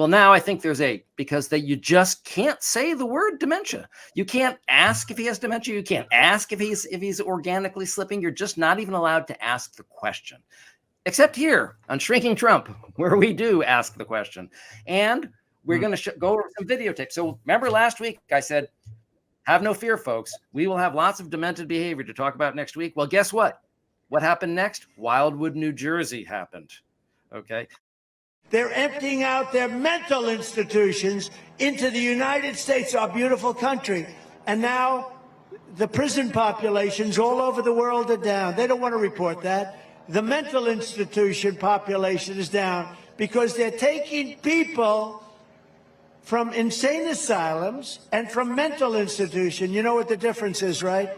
Well, now I think there's 8 because you just can't say the word dementia. You can't ask if he has dementia. You can't ask if he's organically slipping. You're just not even allowed to ask the question. Except here on Shrinking Trump, where we do ask the question. And we're going to go over some videotapes. So remember last week I said, have no fear, folks. We will have lots of demented behavior to talk about next week. Well, guess what? What happened next? Wildwood, New Jersey happened. Okay. They're emptying out their mental institutions into the United States, our beautiful country. And now the prison populations all over the world are down. They don't want to report that. The mental institution population is down because they're taking people from insane asylums and from mental institution. You know what the difference is, right?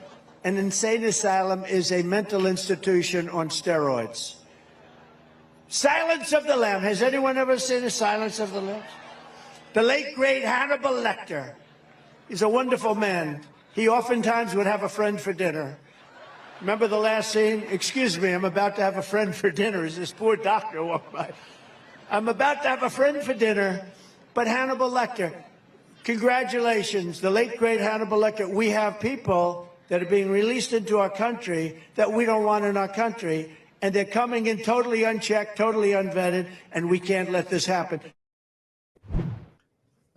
An insane asylum is a mental institution on steroids. Silence of the Lambs. Has anyone ever seen the Silence of the Lambs? The late, great Hannibal Lecter. He's a wonderful man. He oftentimes would have a friend for dinner. Remember the last scene? Excuse me, I'm about to have a friend for dinner as this poor doctor walked by. I'm about to have a friend for dinner, but Hannibal Lecter, congratulations, the late, great Hannibal Lecter. We have people that are being released into our country that we don't want in our country. And they're coming in totally unchecked, totally unvetted, and we can't let this happen.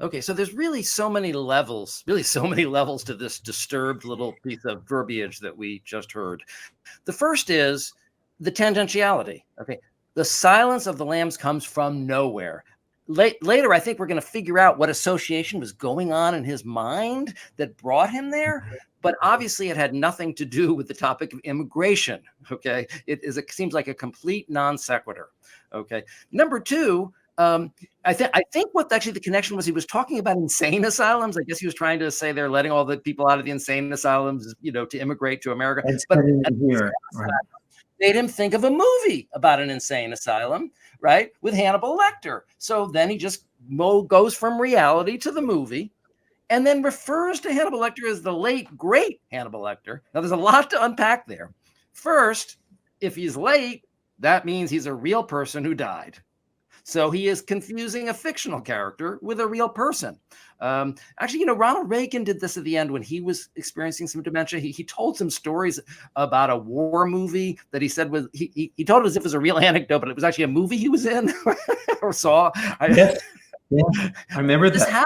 Okay, so there's really so many levels to this disturbed little piece of verbiage that we just heard. The first is the tangentiality. Okay, the Silence of the Lambs comes from nowhere. Later, I think we're going to figure out what association was going on in his mind that brought him there. But obviously, it had nothing to do with the topic of immigration. Okay, it seems like a complete non sequitur. Okay, number 2, I think what actually the connection was, he was talking about insane asylums. I guess he was trying to say they're letting all the people out of the insane asylums, to immigrate to America. But here, right, made him think of a movie about an insane asylum, right, with Hannibal Lecter. So then he just goes from reality to the movie. And then refers to Hannibal Lecter as the late, great Hannibal Lecter. Now, there's a lot to unpack there. First, if he's late, that means he's a real person who died. So he is confusing a fictional character with a real person. Actually, Ronald Reagan did this at the end when he was experiencing some dementia. He told some stories about a war movie that he said was, he told it as if it was a real anecdote, but it was actually a movie he was in or saw. Yes. Yeah, I remember that.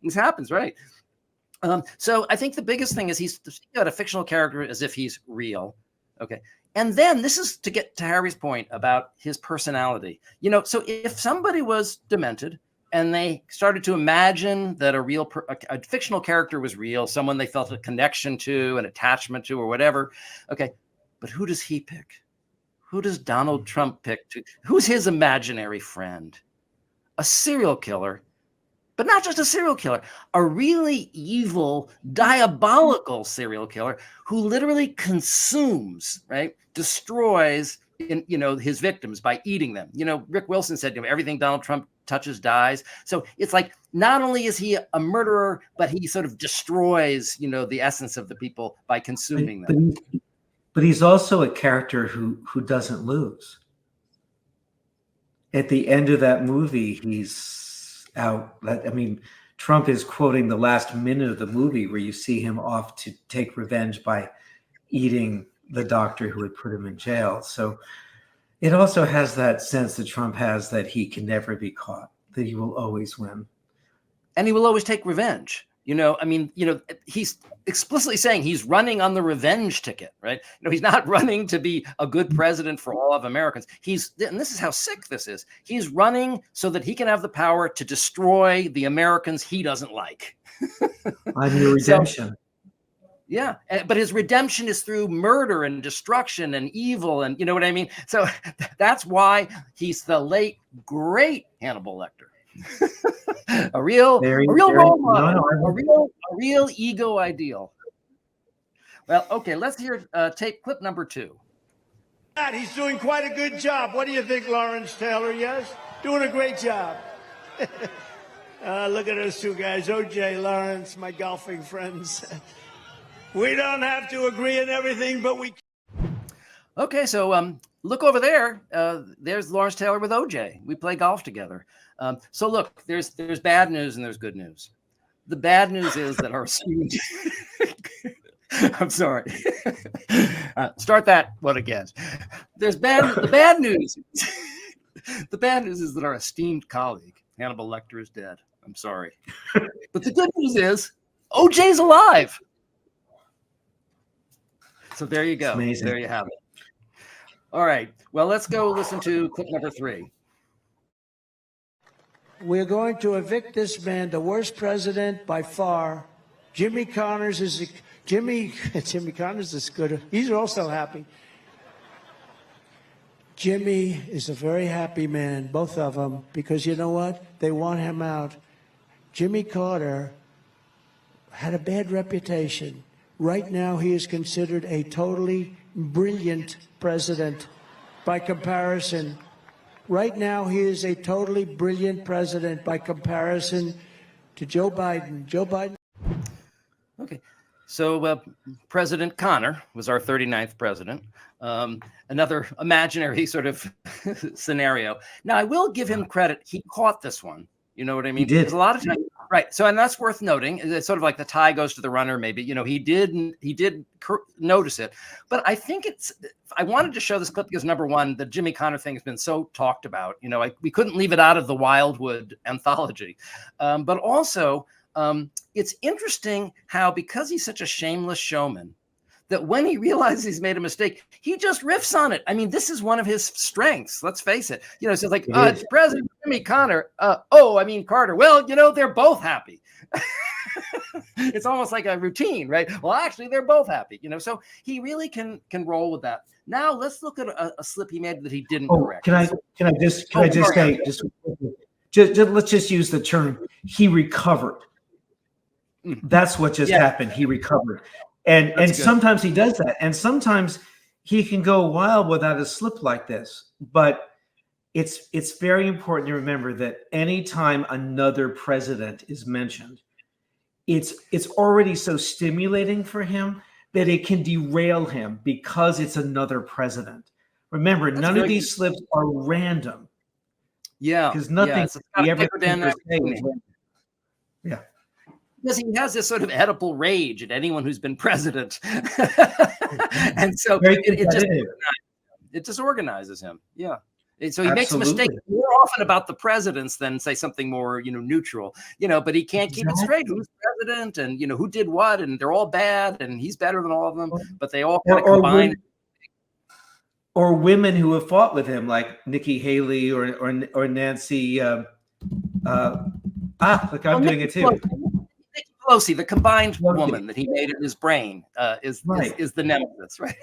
This happens, right? So I think the biggest thing is he's got a fictional character as if he's real. Okay. And then this is to get to Harry's point about his personality. So if somebody was demented and they started to imagine that a fictional character was real, someone they felt a connection to, an attachment to, or whatever. Okay. But who does he pick? Who does Donald Trump pick? Who's his imaginary friend? A serial killer. But not just a serial killer, a really evil, diabolical serial killer who literally consumes, right, destroys, his victims by eating them. Rick Wilson said, everything Donald Trump touches dies. So it's like, not only is he a murderer, but he sort of destroys, the essence of the people by consuming them. But he's also a character who doesn't lose. At the end of that movie, he's out. Trump is quoting the last minute of the movie where you see him off to take revenge by eating the doctor who had put him in jail. So it also has that sense that Trump has that he can never be caught, that he will always win. And he will always take revenge. He's explicitly saying he's running on the revenge ticket, right? He's not running to be a good president for all of Americans. And this is how sick this is. He's running so that he can have the power to destroy the Americans he doesn't like. I'm your redemption. Yeah, but his redemption is through murder and destruction and evil, and you know what I mean? So that's why he's the late, great Hannibal Lecter. a real role model, a real ego ideal. Well, okay, let's hear tape clip number 2. He's doing quite a good job. What do you think, Lawrence Taylor? Yes? Doing a great job. Look at those two guys, OJ, Lawrence, my golfing friends. We don't have to agree on everything, but we... Okay, so look over there. There's Lawrence Taylor with OJ. We play golf together. So look, there's bad news and there's good news. The bad news is that our esteemed I'm sorry. Start that one again. The bad news. The bad news is that our esteemed colleague, Hannibal Lecter, is dead. I'm sorry. But the good news is OJ's alive. So there you go. There you have it. All right. Well, let's go listen to clip number 3. We're going to evict this man, the worst president by far. Jimmy Connors is good. He's also happy. Jimmy is a very happy man, both of them, because you know what? They want him out. Jimmy Carter had a bad reputation. Right now, he is considered a totally brilliant president by comparison. Right now, he is a totally brilliant president by comparison to Joe Biden. Joe Biden. Okay. So President Connor was our 39th president. Another imaginary sort of scenario. Now, I will give him credit. He caught this one. You know what I mean? He did. Because a lot of times, right. So, and that's worth noting. It's sort of like the tie goes to the runner, maybe. You know, he did notice it. But I think I wanted to show this clip because, number one, the Jimmy Connor thing has been so talked about. You know, we couldn't leave it out of the Wildwood anthology. But also, it's interesting how, because he's such a shameless showman, that when he realizes he's made a mistake, he just riffs on it. I mean, this is one of his strengths. Let's face it. You know, so it's like, it's President Jimmy Connor. Carter. Well, you know, they're both happy. It's almost like a routine, right? Well, actually, they're both happy. You know, so he really can roll with that. Now, let's look at a slip he made that he didn't correct. Can I just say, let's just use the term, he recovered. That's what just happened. He recovered. And sometimes he does that. And sometimes he can go wild without a slip like this. But it's very important to remember that anytime another president is mentioned, it's already so stimulating for him that it can derail him because it's another president. Remember, none of these slips are random. Yeah. Because nothing he ever say is yeah. Because he has this sort of Oedipal rage at anyone who's been president. And so it disorganizes him. Yeah. And so he makes a mistake more often about the presidents than say something more, neutral, but he can't keep it straight. Who's president and, who did what, and they're all bad and he's better than all of them, but they all kind of combine. Or women who have fought with him, like Nikki Haley or Nancy. Look, I'm doing it too. Nikki Pelosi, the combined woman that he made in his brain, is the nemesis, right?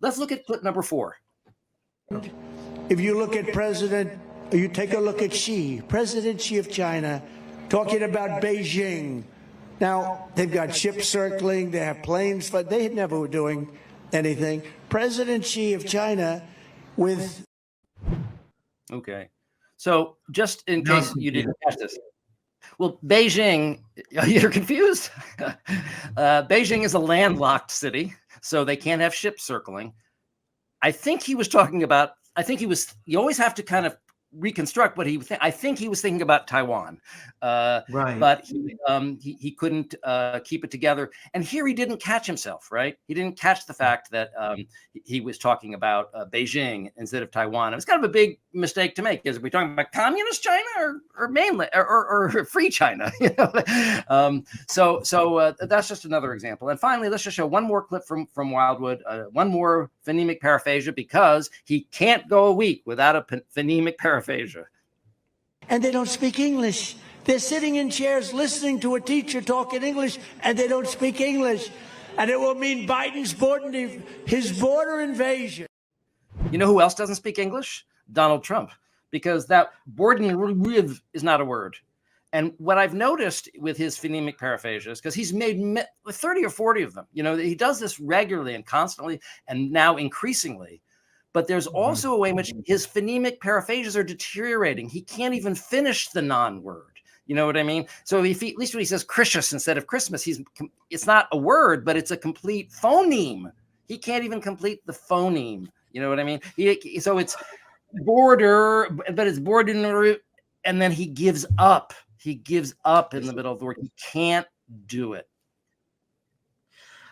Let's look at clip number 4. If you look at you take a look at President Xi of China, talking about Beijing. Now, they've got ships circling, they have planes, but they never were doing anything. President Xi of China with... Okay. So just in case you didn't catch this. Well, Beijing, you're confused? Beijing is a landlocked city, so they can't have ships circling. I think he was talking about, you always have to kind of reconstruct what I think he was thinking about Taiwan, right? But he couldn't keep it together. And here he didn't catch himself, right? He didn't catch the fact that he was talking about Beijing instead of Taiwan. It was kind of a big mistake to make. Is we talking about communist China or mainland or free China? So that's just another example. And finally, let's just show one more clip from Wildwood, one more phonemic paraphasia, because he can't go a week without a phonemic paraphasia. And they don't speak English. They're sitting in chairs listening to a teacher talk in English, and they don't speak English. And it will mean Biden's border invasion. You know who else doesn't speak English? Donald Trump, because that border is not a word. And what I've noticed with his phonemic paraphasias, because he's made 30 or 40 of them, he does this regularly and constantly, and now increasingly. But there's also a way in which his phonemic paraphasias are deteriorating. He can't even finish the non-word. You know what I mean? So at least when he says Christmas instead of Christmas, it's not a word, but it's a complete phoneme. He can't even complete the phoneme. You know what I mean? So it's border, but it's border, and then he gives up. He gives up in the middle of the word. He can't do it.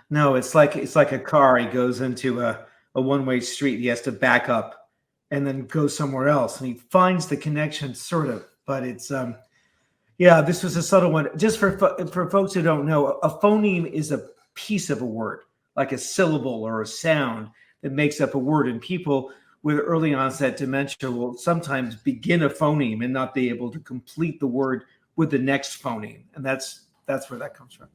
No, it's like a car. He goes into a one-way street. He has to back up and then go somewhere else, and he finds the connection, sort of. But it's yeah, this was a subtle one. Just for folks who don't know, a phoneme is a piece of a word, like a syllable or a sound that makes up a word. And people with early onset dementia will sometimes begin a phoneme and not be able to complete the word with the next phoneme, and that's where that comes from.